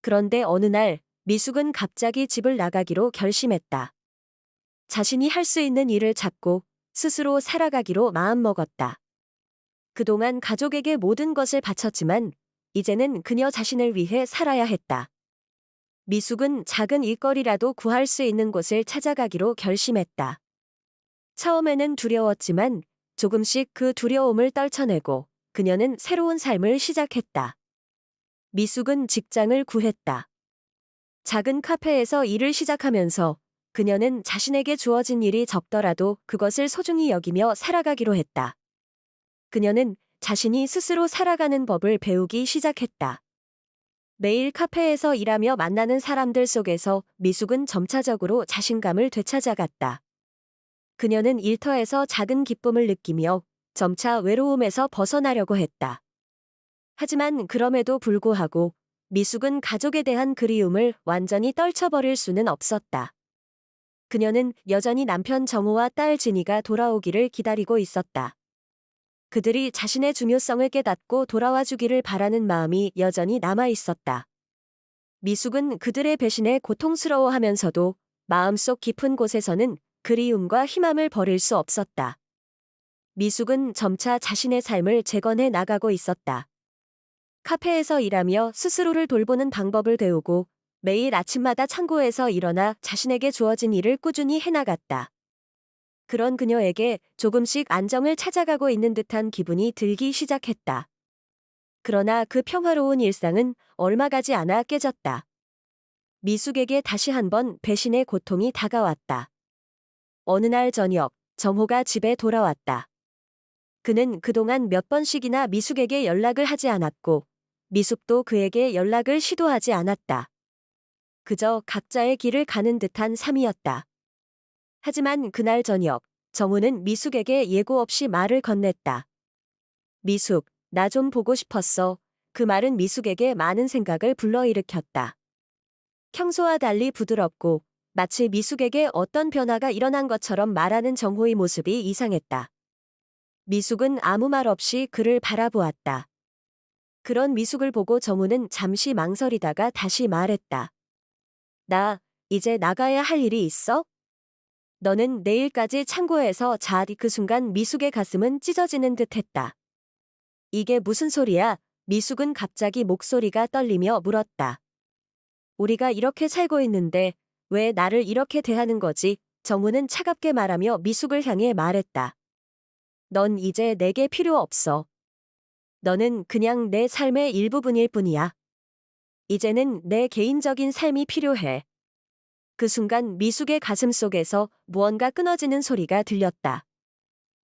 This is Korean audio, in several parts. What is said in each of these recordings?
그런데 어느 날 미숙은 갑자기 집을 나가기로 결심했다. 자신이 할 수 있는 일을 찾고 스스로 살아가기로 마음먹었다. 그동안 가족에게 모든 것을 바쳤지만 이제는 그녀 자신을 위해 살아야 했다. 미숙은 작은 일거리라도 구할 수 있는 곳을 찾아가기로 결심했다. 처음에는 두려웠지만 조금씩 그 두려움을 떨쳐내고 그녀는 새로운 삶을 시작했다. 미숙은 직장을 구했다. 작은 카페에서 일을 시작하면서 그녀는 자신에게 주어진 일이 적더라도 그것을 소중히 여기며 살아가기로 했다. 그녀는 자신이 스스로 살아가는 법을 배우기 시작했다. 매일 카페에서 일하며 만나는 사람들 속에서 미숙은 점차적으로 자신감을 되찾아갔다. 그녀는 일터에서 작은 기쁨을 느끼며 점차 외로움에서 벗어나려고 했다. 하지만 그럼에도 불구하고 미숙은 가족에 대한 그리움을 완전히 떨쳐버릴 수는 없었다. 그녀는 여전히 남편 정호와 딸 진이가 돌아오기를 기다리고 있었다. 그들이 자신의 중요성을 깨닫고 돌아와 주기를 바라는 마음이 여전히 남아 있었다. 미숙은 그들의 배신에 고통스러워하면서도 마음속 깊은 곳에서는 그리움과 희망을 버릴 수 없었다. 미숙은 점차 자신의 삶을 재건해 나가고 있었다. 카페에서 일하며 스스로를 돌보는 방법을 배우고 매일 아침마다 창고에서 일어나 자신에게 주어진 일을 꾸준히 해나갔다. 그런 그녀에게 조금씩 안정을 찾아가고 있는 듯한 기분이 들기 시작했다. 그러나 그 평화로운 일상은 얼마 가지 않아 깨졌다. 미숙에게 다시 한번 배신의 고통이 다가왔다. 어느 날 저녁, 정호가 집에 돌아왔다. 그는 그동안 몇 번씩이나 미숙에게 연락을 하지 않았고, 미숙도 그에게 연락을 시도하지 않았다. 그저 각자의 길을 가는 듯한 삶이었다. 하지만 그날 저녁, 정우는 미숙에게 예고 없이 말을 건넸다. 미숙, 나 좀 보고 싶었어. 그 말은 미숙에게 많은 생각을 불러일으켰다. 평소와 달리 부드럽고 마치 미숙에게 어떤 변화가 일어난 것처럼 말하는 정호의 모습이 이상했다. 미숙은 아무 말 없이 그를 바라보았다. 그런 미숙을 보고 정우는 잠시 망설이다가 다시 말했다. 나, 이제 나가야 할 일이 있어? 너는 내일까지 창고에서 그 순간 미숙의 가슴은 찢어지는 듯 했다. 이게 무슨 소리야? 미숙은 갑자기 목소리가 떨리며 물었다. 우리가 이렇게 살고 있는데 왜 나를 이렇게 대하는 거지? 정우는 차갑게 말하며 미숙을 향해 말했다. 넌 이제 내게 필요 없어. 너는 그냥 내 삶의 일부분일 뿐이야. 이제는 내 개인적인 삶이 필요해. 그 순간 미숙의 가슴 속에서 무언가 끊어지는 소리가 들렸다.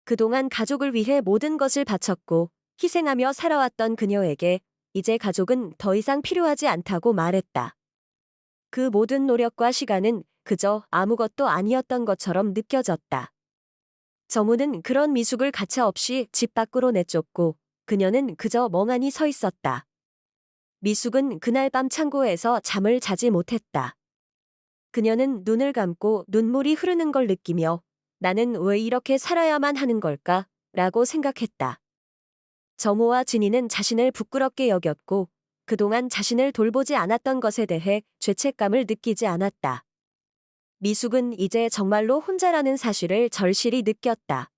그동안 가족을 위해 모든 것을 바쳤고 희생하며 살아왔던 그녀에게 이제 가족은 더 이상 필요하지 않다고 말했다. 그 모든 노력과 시간은 그저 아무것도 아니었던 것처럼 느껴졌다. 정우는 그런 미숙을 가차없이 집 밖으로 내쫓고 그녀는 그저 멍하니 서 있었다. 미숙은 그날 밤 창고에서 잠을 자지 못했다. 그녀는 눈을 감고 눈물이 흐르는 걸 느끼며 나는 왜 이렇게 살아야만 하는 걸까? 라고 생각했다. 정호와 진이는 자신을 부끄럽게 여겼고 그동안 자신을 돌보지 않았던 것에 대해 죄책감을 느끼지 않았다. 미숙은 이제 정말로 혼자라는 사실을 절실히 느꼈다.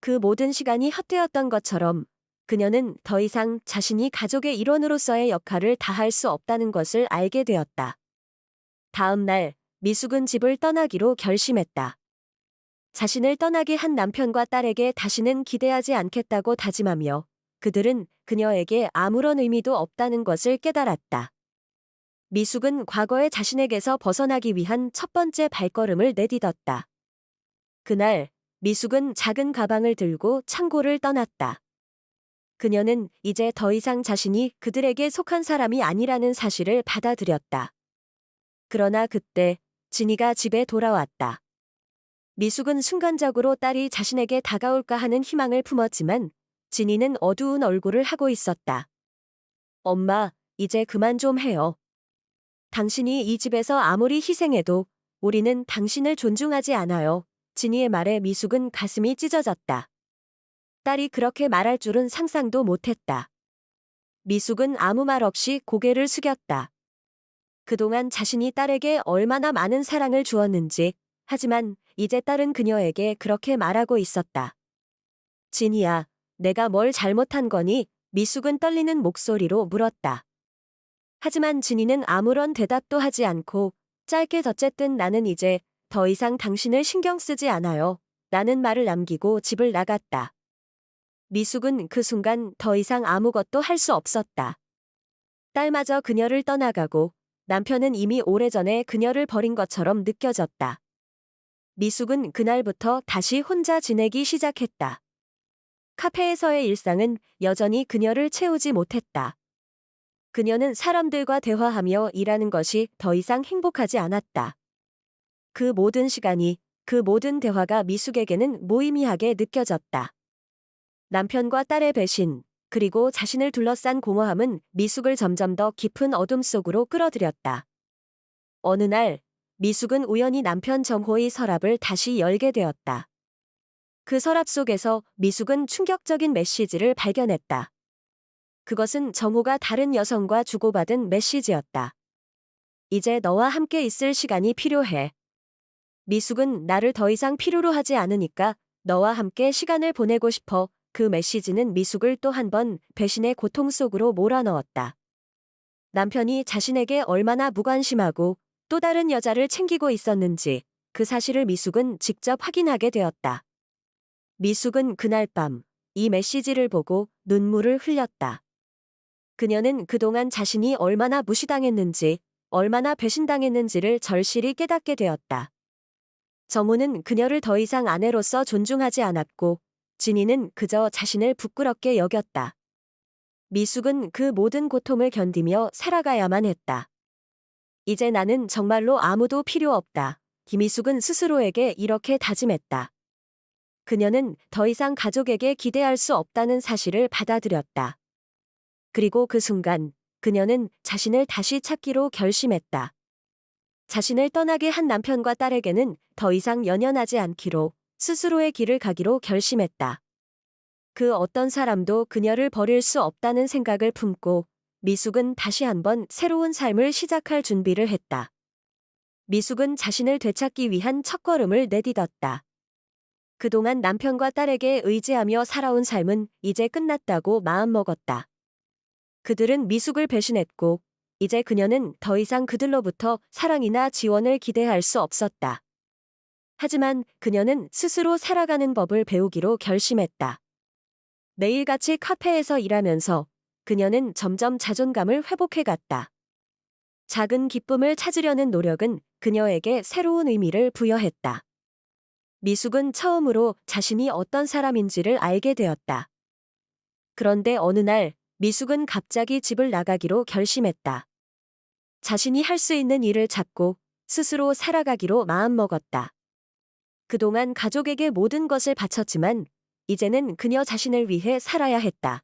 그 모든 시간이 헛되었던 것처럼 그녀는 더 이상 자신이 가족의 일원으로서의 역할을 다할 수 없다는 것을 알게 되었다. 다음 날 미숙은 집을 떠나기로 결심했다. 자신을 떠나게 한 남편과 딸에게 다시는 기대하지 않겠다고 다짐하며 그들은 그녀에게 아무런 의미도 없다는 것을 깨달았다. 미숙은 과거의 자신에게서 벗어나기 위한 첫 번째 발걸음을 내딛었다. 그날 미숙은 작은 가방을 들고 창고를 떠났다. 그녀는 이제 더 이상 자신이 그들에게 속한 사람이 아니라는 사실을 받아들였다. 그러나 그때 진이가 집에 돌아왔다. 미숙은 순간적으로 딸이 자신에게 다가올까 하는 희망을 품었지만 진이는 어두운 얼굴을 하고 있었다. 엄마, 이제 그만 좀 해요. 당신이 이 집에서 아무리 희생해도 우리는 당신을 존중하지 않아요. 진이의 말에 미숙은 가슴이 찢어졌다. 딸이 그렇게 말할 줄은 상상도 못했다. 미숙은 아무 말 없이 고개를 숙였다. 그동안 자신이 딸에게 얼마나 많은 사랑을 주었는지, 하지만 이제 딸은 그녀에게 그렇게 말하고 있었다. 진이야, 내가 뭘 잘못한 거니? 미숙은 떨리는 목소리로 물었다. 하지만 진이는 아무런 대답도 하지 않고 짧게 어쨌든 나는 이제 더 이상 당신을 신경 쓰지 않아요. 라는 말을 남기고 집을 나갔다. 미숙은 그 순간 더 이상 아무것도 할 수 없었다. 딸마저 그녀를 떠나가고 남편은 이미 오래전에 그녀를 버린 것처럼 느껴졌다. 미숙은 그날부터 다시 혼자 지내기 시작했다. 카페에서의 일상은 여전히 그녀를 채우지 못했다. 그녀는 사람들과 대화하며 일하는 것이 더 이상 행복하지 않았다. 그 모든 시간이, 그 모든 대화가 미숙에게는 무의미하게 느껴졌다. 남편과 딸의 배신, 그리고 자신을 둘러싼 공허함은 미숙을 점점 더 깊은 어둠 속으로 끌어들였다. 어느 날, 미숙은 우연히 남편 정호의 서랍을 다시 열게 되었다. 그 서랍 속에서 미숙은 충격적인 메시지를 발견했다. 그것은 정호가 다른 여성과 주고받은 메시지였다. 이제 너와 함께 있을 시간이 필요해. 미숙은 나를 더 이상 필요로 하지 않으니까 너와 함께 시간을 보내고 싶어. 그 메시지는 미숙을 또 한 번 배신의 고통 속으로 몰아넣었다. 남편이 자신에게 얼마나 무관심하고 또 다른 여자를 챙기고 있었는지 그 사실을 미숙은 직접 확인하게 되었다. 미숙은 그날 밤 이 메시지를 보고 눈물을 흘렸다. 그녀는 그동안 자신이 얼마나 무시당했는지, 얼마나 배신당했는지를 절실히 깨닫게 되었다. 정우는 그녀를 더 이상 아내로서 존중하지 않았고, 진이는 그저 자신을 부끄럽게 여겼다. 미숙은 그 모든 고통을 견디며 살아가야만 했다. 이제 나는 정말로 아무도 필요 없다. 김미숙은 스스로에게 이렇게 다짐했다. 그녀는 더 이상 가족에게 기대할 수 없다는 사실을 받아들였다. 그리고 그 순간 그녀는 자신을 다시 찾기로 결심했다. 자신을 떠나게 한 남편과 딸에게는 더 이상 연연하지 않기로 스스로의 길을 가기로 결심했다. 그 어떤 사람도 그녀를 버릴 수 없다는 생각을 품고 미숙은 다시 한번 새로운 삶을 시작할 준비를 했다. 미숙은 자신을 되찾기 위한 첫걸음을 내딛었다. 그동안 남편과 딸에게 의지하며 살아온 삶은 이제 끝났다고 마음먹었다. 그들은 미숙을 배신했고 이제 그녀는 더 이상 그들로부터 사랑이나 지원을 기대할 수 없었다. 하지만 그녀는 스스로 살아가는 법을 배우기로 결심했다. 매일같이 카페에서 일하면서 그녀는 점점 자존감을 회복해갔다. 작은 기쁨을 찾으려는 노력은 그녀에게 새로운 의미를 부여했다. 미숙은 처음으로 자신이 어떤 사람인지를 알게 되었다. 그런데 어느 날 미숙은 갑자기 집을 나가기로 결심했다. 자신이 할 수 있는 일을 찾고 스스로 살아가기로 마음먹었다. 그동안 가족에게 모든 것을 바쳤지만 이제는 그녀 자신을 위해 살아야 했다.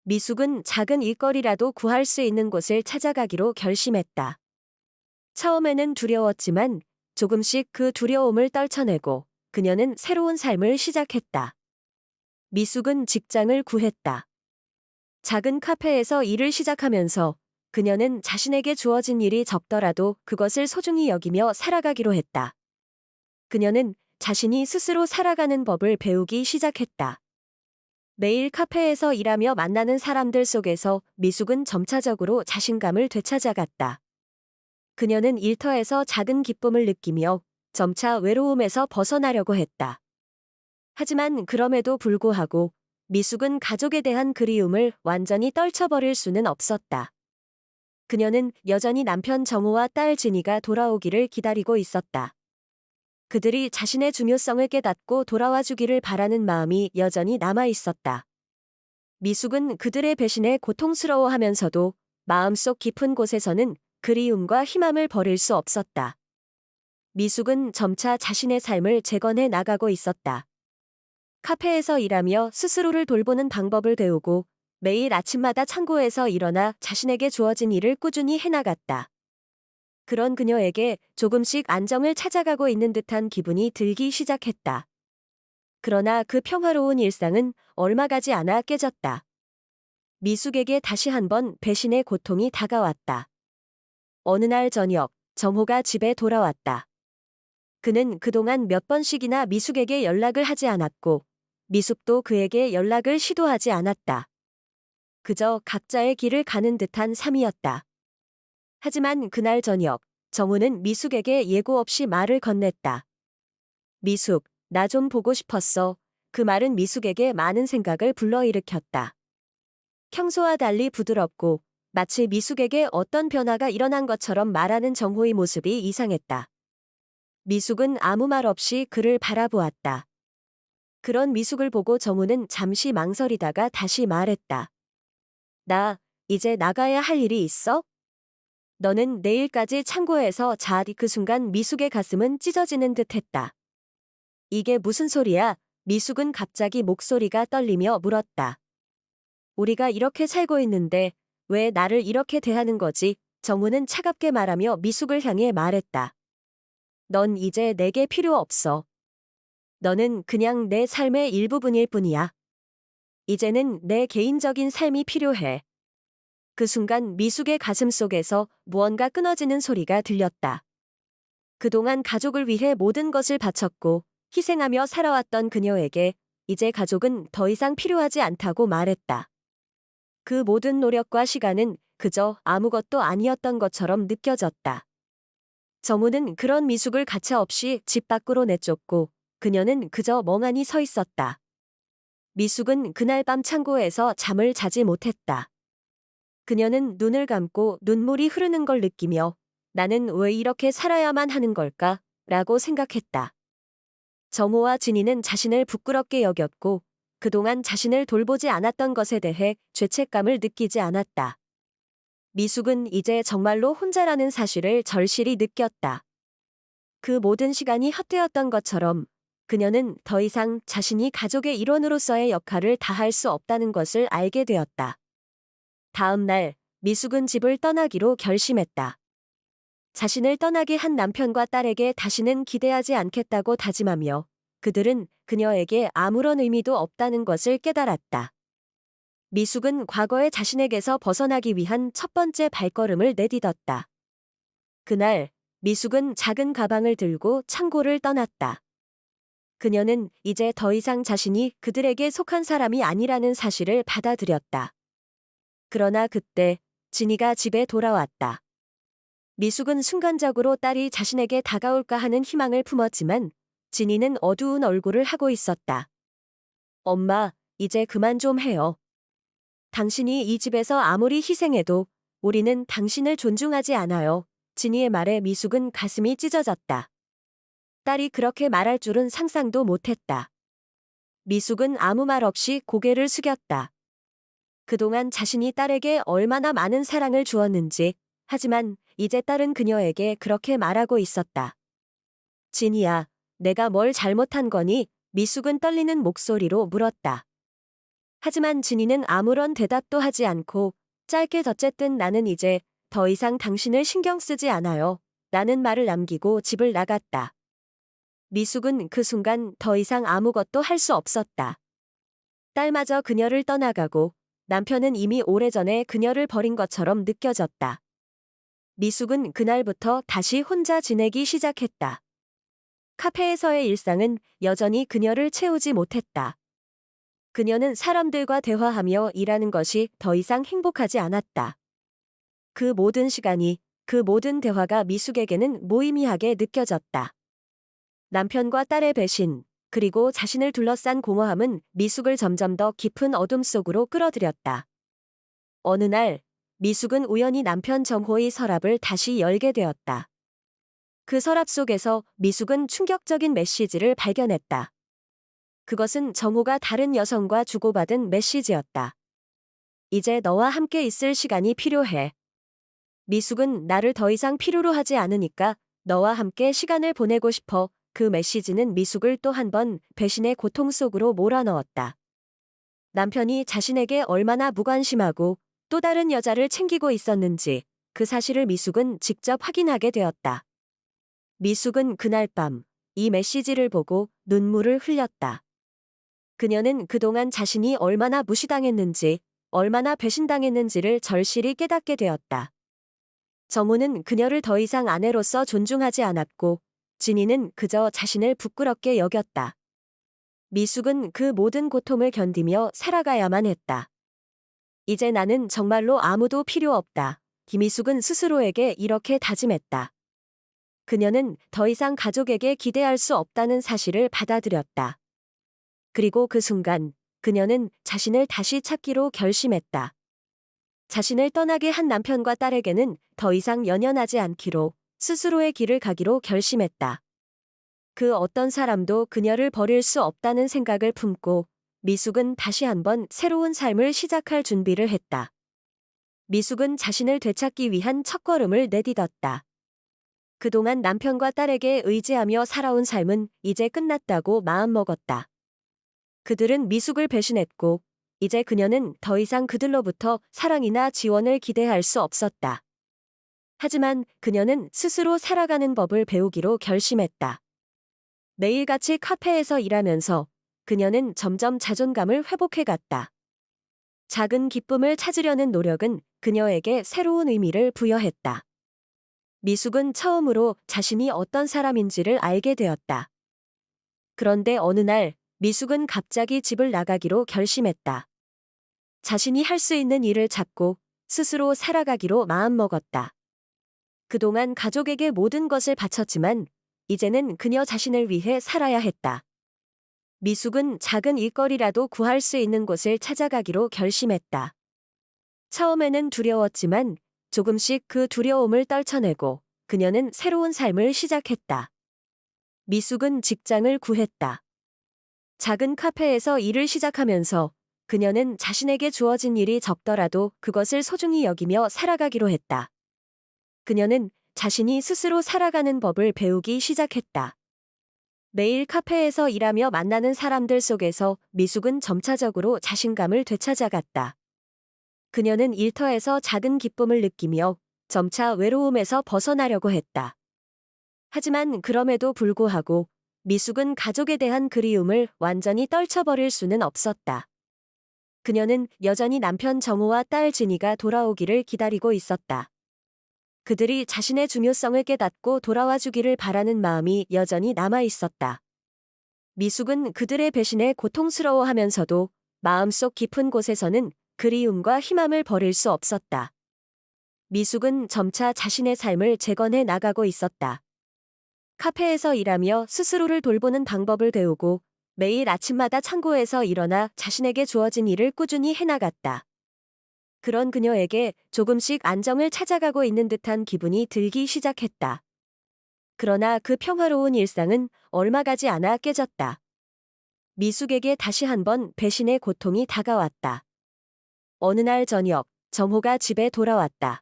미숙은 작은 일거리라도 구할 수 있는 곳을 찾아가기로 결심했다. 처음에는 두려웠지만 조금씩 그 두려움을 떨쳐내고 그녀는 새로운 삶을 시작했다. 미숙은 직장을 구했다. 작은 카페에서 일을 시작하면서 그녀는 자신에게 주어진 일이 적더라도 그것을 소중히 여기며 살아가기로 했다. 그녀는 자신이 스스로 살아가는 법을 배우기 시작했다. 매일 카페에서 일하며 만나는 사람들 속에서 미숙은 점차적으로 자신감을 되찾아갔다. 그녀는 일터에서 작은 기쁨을 느끼며 점차 외로움에서 벗어나려고 했다. 하지만 그럼에도 불구하고 미숙은 가족에 대한 그리움을 완전히 떨쳐버릴 수는 없었다. 그녀는 여전히 남편 정호와 딸 진이가 돌아오기를 기다리고 있었다. 그들이 자신의 중요성을 깨닫고 돌아와 주기를 바라는 마음이 여전히 남아 있었다. 미숙은 그들의 배신에 고통스러워하면서도 마음속 깊은 곳에서는 그리움과 희망을 버릴 수 없었다. 미숙은 점차 자신의 삶을 재건해 나가고 있었다. 카페에서 일하며 스스로를 돌보는 방법을 배우고 매일 아침마다 창고에서 일어나 자신에게 주어진 일을 꾸준히 해나갔다. 그런 그녀에게 조금씩 안정을 찾아가고 있는 듯한 기분이 들기 시작했다. 그러나 그 평화로운 일상은 얼마 가지 않아 깨졌다. 미숙에게 다시 한번 배신의 고통이 다가왔다. 어느 날 저녁, 정호가 집에 돌아왔다. 그는 그동안 몇 번씩이나 미숙에게 연락을 하지 않았고, 미숙도 그에게 연락을 시도하지 않았다. 그저 각자의 길을 가는 듯한 삶이었다. 하지만 그날 저녁, 정우는 미숙에게 예고 없이 말을 건넸다. 미숙, 나 좀 보고 싶었어. 그 말은 미숙에게 많은 생각을 불러일으켰다. 평소와 달리 부드럽고 마치 미숙에게 어떤 변화가 일어난 것처럼 말하는 정호의 모습이 이상했다. 미숙은 아무 말 없이 그를 바라보았다. 그런 미숙을 보고 정우는 잠시 망설이다가 다시 말했다. 나, 이제 나가야 할 일이 있어? 너는 내일까지 창고에서 자. 그 순간 미숙의 가슴은 찢어지는 듯 했다. 이게 무슨 소리야? 미숙은 갑자기 목소리가 떨리며 물었다. 우리가 이렇게 살고 있는데 왜 나를 이렇게 대하는 거지? 정우는 차갑게 말하며 미숙을 향해 말했다. 넌 이제 내게 필요 없어. 너는 그냥 내 삶의 일부분일 뿐이야. 이제는 내 개인적인 삶이 필요해. 그 순간 미숙의 가슴 속에서 무언가 끊어지는 소리가 들렸다. 그동안 가족을 위해 모든 것을 바쳤고 희생하며 살아왔던 그녀에게 이제 가족은 더 이상 필요하지 않다고 말했다. 그 모든 노력과 시간은 그저 아무것도 아니었던 것처럼 느껴졌다. 정우는 그런 미숙을 가차없이 집 밖으로 내쫓고 그녀는 그저 멍하니 서 있었다. 미숙은 그날 밤 창고에서 잠을 자지 못했다. 그녀는 눈을 감고 눈물이 흐르는 걸 느끼며 나는 왜 이렇게 살아야만 하는 걸까? 라고 생각했다. 정호와 진이는 자신을 부끄럽게 여겼고 그동안 자신을 돌보지 않았던 것에 대해 죄책감을 느끼지 않았다. 미숙은 이제 정말로 혼자라는 사실을 절실히 느꼈다. 그 모든 시간이 헛되었던 것처럼 그녀는 더 이상 자신이 가족의 일원으로서의 역할을 다할 수 없다는 것을 알게 되었다. 다음 날 미숙은 집을 떠나기로 결심했다. 자신을 떠나게 한 남편과 딸에게 다시는 기대하지 않겠다고 다짐하며 그들은 그녀에게 아무런 의미도 없다는 것을 깨달았다. 미숙은 과거의 자신에게서 벗어나기 위한 첫 번째 발걸음을 내딛었다. 그날 미숙은 작은 가방을 들고 창고를 떠났다. 그녀는 이제 더 이상 자신이 그들에게 속한 사람이 아니라는 사실을 받아들였다. 그러나 그때 진이가 집에 돌아왔다. 미숙은 순간적으로 딸이 자신에게 다가올까 하는 희망을 품었지만 진이는 어두운 얼굴을 하고 있었다. 엄마, 이제 그만 좀 해요. 당신이 이 집에서 아무리 희생해도 우리는 당신을 존중하지 않아요. 진이의 말에 미숙은 가슴이 찢어졌다. 딸이 그렇게 말할 줄은 상상도 못했다. 미숙은 아무 말 없이 고개를 숙였다. 그동안 자신이 딸에게 얼마나 많은 사랑을 주었는지, 하지만 이제 딸은 그녀에게 그렇게 말하고 있었다. 진이야, 내가 뭘 잘못한 거니? 미숙은 떨리는 목소리로 물었다. 하지만 진이는 아무런 대답도 하지 않고 짧게 어쨌든 나는 이제 더 이상 당신을 신경 쓰지 않아요. 라는 말을 남기고 집을 나갔다. 미숙은 그 순간 더 이상 아무것도 할 수 없었다. 딸마저 그녀를 떠나가고 남편은 이미 오래전에 그녀를 버린 것처럼 느껴졌다. 미숙은 그날부터 다시 혼자 지내기 시작했다. 카페에서의 일상은 여전히 그녀를 채우지 못했다. 그녀는 사람들과 대화하며 일하는 것이 더 이상 행복하지 않았다. 그 모든 시간이, 그 모든 대화가 미숙에게는 무의미하게 느껴졌다. 남편과 딸의 배신, 그리고 자신을 둘러싼 공허함은 미숙을 점점 더 깊은 어둠 속으로 끌어들였다. 어느 날 미숙은 우연히 남편 정호의 서랍을 다시 열게 되었다. 그 서랍 속에서 미숙은 충격적인 메시지를 발견했다. 그것은 정호가 다른 여성과 주고받은 메시지였다. 이제 너와 함께 있을 시간이 필요해. 미숙은 나를 더 이상 필요로 하지 않으니까 너와 함께 시간을 보내고 싶어. 그 메시지는 미숙을 또 한 번 배신의 고통 속으로 몰아넣었다. 남편이 자신에게 얼마나 무관심하고 또 다른 여자를 챙기고 있었는지 그 사실을 미숙은 직접 확인하게 되었다. 미숙은 그날 밤 이 메시지를 보고 눈물을 흘렸다. 그녀는 그동안 자신이 얼마나 무시당했는지, 얼마나 배신당했는지를 절실히 깨닫게 되었다. 정우는 그녀를 더 이상 아내로서 존중하지 않았고 진이는 그저 자신을 부끄럽게 여겼다. 미숙은 그 모든 고통을 견디며 살아가야만 했다. 이제 나는 정말로 아무도 필요 없다. 김미숙은 스스로에게 이렇게 다짐했다. 그녀는 더 이상 가족에게 기대할 수 없다는 사실을 받아들였다. 그리고 그 순간 그녀는 자신을 다시 찾기로 결심했다. 자신을 떠나게 한 남편과 딸에게는 더 이상 연연하지 않기로 스스로의 길을 가기로 결심했다. 그 어떤 사람도 그녀를 버릴 수 없다는 생각을 품고 미숙은 다시 한번 새로운 삶을 시작할 준비를 했다. 미숙은 자신을 되찾기 위한 첫걸음을 내딛었다. 그동안 남편과 딸에게 의지하며 살아온 삶은 이제 끝났다고 마음먹었다. 그들은 미숙을 배신했고 이제 그녀는 더 이상 그들로부터 사랑이나 지원을 기대할 수 없었다. 하지만 그녀는 스스로 살아가는 법을 배우기로 결심했다. 매일같이 카페에서 일하면서 그녀는 점점 자존감을 회복해갔다. 작은 기쁨을 찾으려는 노력은 그녀에게 새로운 의미를 부여했다. 미숙은 처음으로 자신이 어떤 사람인지를 알게 되었다. 그런데 어느 날 미숙은 갑자기 집을 나가기로 결심했다. 자신이 할 수 있는 일을 찾고 스스로 살아가기로 마음먹었다. 그동안 가족에게 모든 것을 바쳤지만 이제는 그녀 자신을 위해 살아야 했다. 미숙은 작은 일거리라도 구할 수 있는 곳을 찾아가기로 결심했다. 처음에는 두려웠지만 조금씩 그 두려움을 떨쳐내고 그녀는 새로운 삶을 시작했다. 미숙은 직장을 구했다. 작은 카페에서 일을 시작하면서 그녀는 자신에게 주어진 일이 적더라도 그것을 소중히 여기며 살아가기로 했다. 그녀는 자신이 스스로 살아가는 법을 배우기 시작했다. 매일 카페에서 일하며 만나는 사람들 속에서 미숙은 점차적으로 자신감을 되찾아갔다. 그녀는 일터에서 작은 기쁨을 느끼며 점차 외로움에서 벗어나려고 했다. 하지만 그럼에도 불구하고 미숙은 가족에 대한 그리움을 완전히 떨쳐버릴 수는 없었다. 그녀는 여전히 남편 정우와 딸 진이가 돌아오기를 기다리고 있었다. 그들이 자신의 중요성을 깨닫고 돌아와 주기를 바라는 마음이 여전히 남아 있었다. 미숙은 그들의 배신에 고통스러워하면서도 마음속 깊은 곳에서는 그리움과 희망을 버릴 수 없었다. 미숙은 점차 자신의 삶을 재건해 나가고 있었다. 카페에서 일하며 스스로를 돌보는 방법을 배우고 매일 아침마다 창고에서 일어나 자신에게 주어진 일을 꾸준히 해나갔다. 그런 그녀에게 조금씩 안정을 찾아가고 있는 듯한 기분이 들기 시작했다. 그러나 그 평화로운 일상은 얼마 가지 않아 깨졌다. 미숙에게 다시 한번 배신의 고통이 다가왔다. 어느 날 저녁, 정호가 집에 돌아왔다.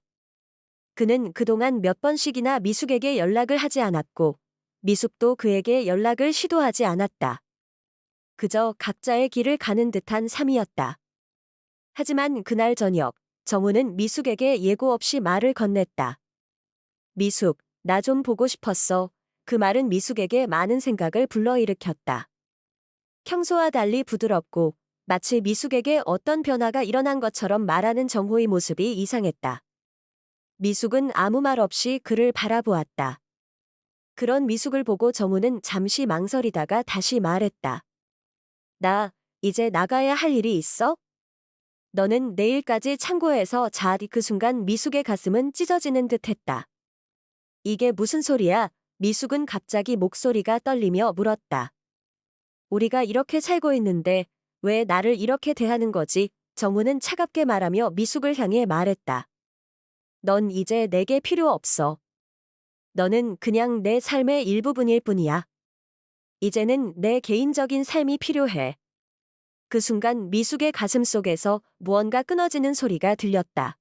그는 그동안 몇 번씩이나 미숙에게 연락을 하지 않았고 미숙도 그에게 연락을 시도하지 않았다. 그저 각자의 길을 가는 듯한 삶이었다. 하지만 그날 저녁, 정우는 미숙에게 예고 없이 말을 건넸다. 미숙, 나 좀 보고 싶었어. 그 말은 미숙에게 많은 생각을 불러일으켰다. 평소와 달리 부드럽고 마치 미숙에게 어떤 변화가 일어난 것처럼 말하는 정호의 모습이 이상했다. 미숙은 아무 말 없이 그를 바라보았다. 그런 미숙을 보고 정우는 잠시 망설이다가 다시 말했다. 나, 이제 나가야 할 일이 있어? 너는 내일까지 창고에서 자. 그 순간 미숙의 가슴은 찢어지는 듯 했다. 이게 무슨 소리야? 미숙은 갑자기 목소리가 떨리며 물었다. 우리가 이렇게 살고 있는데 왜 나를 이렇게 대하는 거지? 정우는 차갑게 말하며 미숙을 향해 말했다. 넌 이제 내게 필요 없어. 너는 그냥 내 삶의 일부분일 뿐이야. 이제는 내 개인적인 삶이 필요해. 그 순간 미숙의 가슴 속에서 무언가 끊어지는 소리가 들렸다.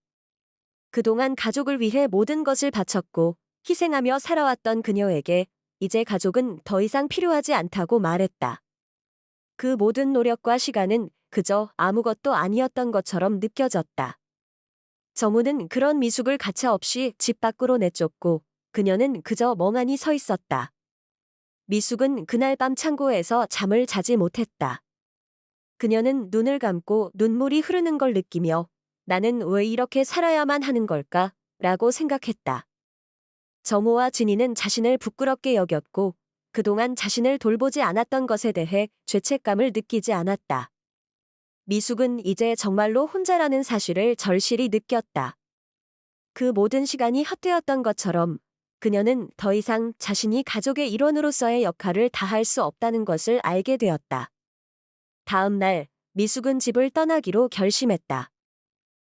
그동안 가족을 위해 모든 것을 바쳤고 희생하며 살아왔던 그녀에게 이제 가족은 더 이상 필요하지 않다고 말했다. 그 모든 노력과 시간은 그저 아무것도 아니었던 것처럼 느껴졌다. 정우는 그런 미숙을 가차없이 집 밖으로 내쫓고 그녀는 그저 멍하니 서 있었다. 미숙은 그날 밤 창고에서 잠을 자지 못했다. 그녀는 눈을 감고 눈물이 흐르는 걸 느끼며 나는 왜 이렇게 살아야만 하는 걸까? 라고 생각했다. 정호와 진이는 자신을 부끄럽게 여겼고 그동안 자신을 돌보지 않았던 것에 대해 죄책감을 느끼지 않았다. 미숙은 이제 정말로 혼자라는 사실을 절실히 느꼈다. 그 모든 시간이 헛되었던 것처럼 그녀는 더 이상 자신이 가족의 일원으로서의 역할을 다할 수 없다는 것을 알게 되었다. 다음 날 미숙은 집을 떠나기로 결심했다.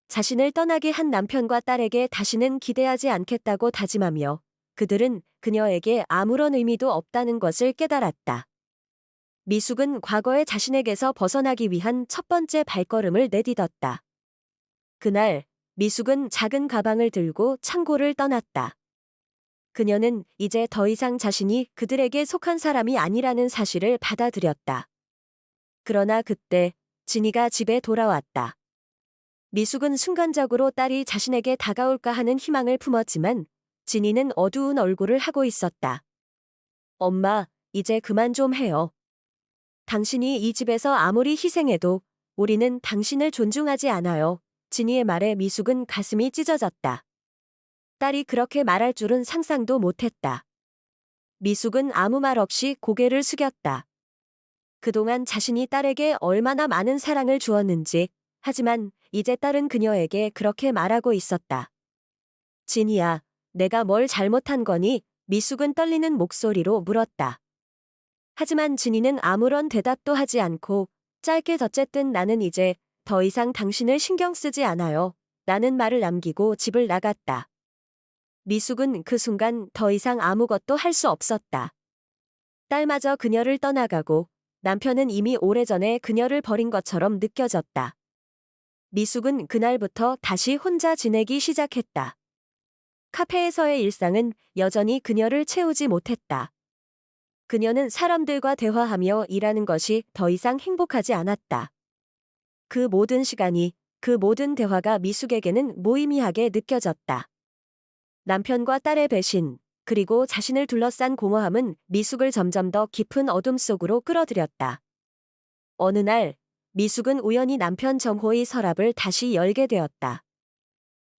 자신을 떠나게 한 남편과 딸에게 다시는 기대하지 않겠다고 다짐하며 그들은 그녀에게 아무런 의미도 없다는 것을 깨달았다. 미숙은 과거의 자신에게서 벗어나기 위한 첫 번째 발걸음을 내딛었다. 그날 미숙은 작은 가방을 들고 창고를 떠났다. 그녀는 이제 더 이상 자신이 그들에게 속한 사람이 아니라는 사실을 받아들였다. 그러나 그때 진이가 집에 돌아왔다. 미숙은 순간적으로 딸이 자신에게 다가올까 하는 희망을 품었지만 진이는 어두운 얼굴을 하고 있었다. 엄마, 이제 그만 좀 해요. 당신이 이 집에서 아무리 희생해도 우리는 당신을 존중하지 않아요. 진이의 말에 미숙은 가슴이 찢어졌다. 딸이 그렇게 말할 줄은 상상도 못했다. 미숙은 아무 말 없이 고개를 숙였다. 그동안 자신이 딸에게 얼마나 많은 사랑을 주었는지, 하지만 이제 딸은 그녀에게 그렇게 말하고 있었다. 진이야, 내가 뭘 잘못한 거니? 미숙은 떨리는 목소리로 물었다. 하지만 진이는 아무런 대답도 하지 않고 짧게 어쨌든 나는 이제 더 이상 당신을 신경 쓰지 않아요. 라는 말을 남기고 집을 나갔다. 미숙은 그 순간 더 이상 아무것도 할 수 없었다. 딸마저 그녀를 떠나가고 남편은 이미 오래전에 그녀를 버린 것처럼 느껴졌다. 미숙은 그날부터 다시 혼자 지내기 시작했다. 카페에서의 일상은 여전히 그녀를 채우지 못했다. 그녀는 사람들과 대화하며 일하는 것이 더 이상 행복하지 않았다. 그 모든 시간이, 그 모든 대화가 미숙에게는 무의미하게 느껴졌다. 남편과 딸의 배신, 그리고 자신을 둘러싼 공허함은 미숙을 점점 더 깊은 어둠 속으로 끌어들였다. 어느 날, 미숙은 우연히 남편 정호의 서랍을 다시 열게 되었다.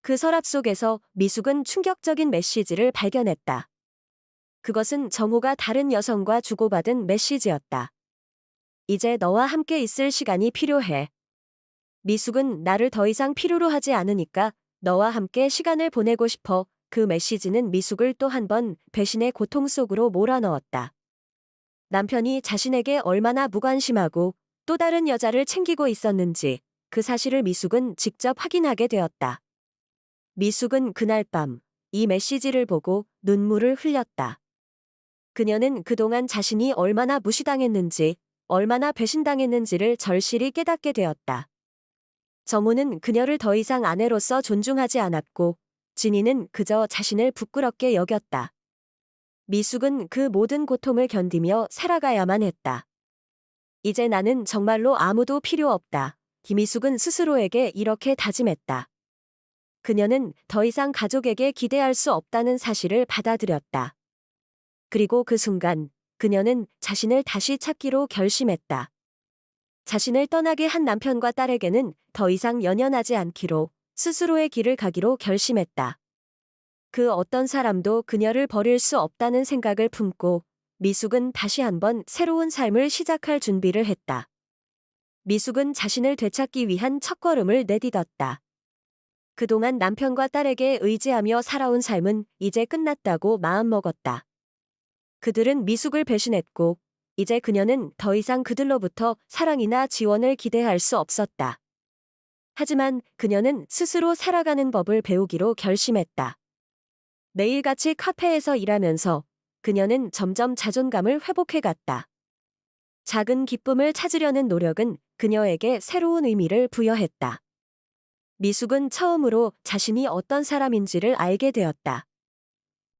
그 서랍 속에서 미숙은 충격적인 메시지를 발견했다. 그것은 정호가 다른 여성과 주고받은 메시지였다. 이제 너와 함께 있을 시간이 필요해. 미숙은 나를 더 이상 필요로 하지 않으니까 너와 함께 시간을 보내고 싶어. 그 메시지는 미숙을 또 한 번 배신의 고통 속으로 몰아넣었다. 남편이 자신에게 얼마나 무관심하고 또 다른 여자를 챙기고 있었는지 그 사실을 미숙은 직접 확인하게 되었다. 미숙은 그날 밤 이 메시지를 보고 눈물을 흘렸다. 그녀는 그동안 자신이 얼마나 무시당했는지, 얼마나 배신당했는지를 절실히 깨닫게 되었다. 정우는 그녀를 더 이상 아내로서 존중하지 않았고 진이는 그저 자신을 부끄럽게 여겼다. 미숙은 그 모든 고통을 견디며 살아가야만 했다. 이제 나는 정말로 아무도 필요 없다. 김미숙은 스스로에게 이렇게 다짐했다. 그녀는 더 이상 가족에게 기대할 수 없다는 사실을 받아들였다. 그리고 그 순간 그녀는 자신을 다시 찾기로 결심했다. 자신을 떠나게 한 남편과 딸에게는 더 이상 연연하지 않기로 스스로의 길을 가기로 결심했다. 그 어떤 사람도 그녀를 버릴 수 없다는 생각을 품고 미숙은 다시 한번 새로운 삶을 시작할 준비를 했다. 미숙은 자신을 되찾기 위한 첫걸음을 내딛었다. 그동안 남편과 딸에게 의지하며 살아온 삶은 이제 끝났다고 마음먹었다. 그들은 미숙을 배신했고 이제 그녀는 더 이상 그들로부터 사랑이나 지원을 기대할 수 없었다. 하지만 그녀는 스스로 살아가는 법을 배우기로 결심했다. 매일같이 카페에서 일하면서 그녀는 점점 자존감을 회복해갔다. 작은 기쁨을 찾으려는 노력은 그녀에게 새로운 의미를 부여했다. 미숙은 처음으로 자신이 어떤 사람인지를 알게 되었다.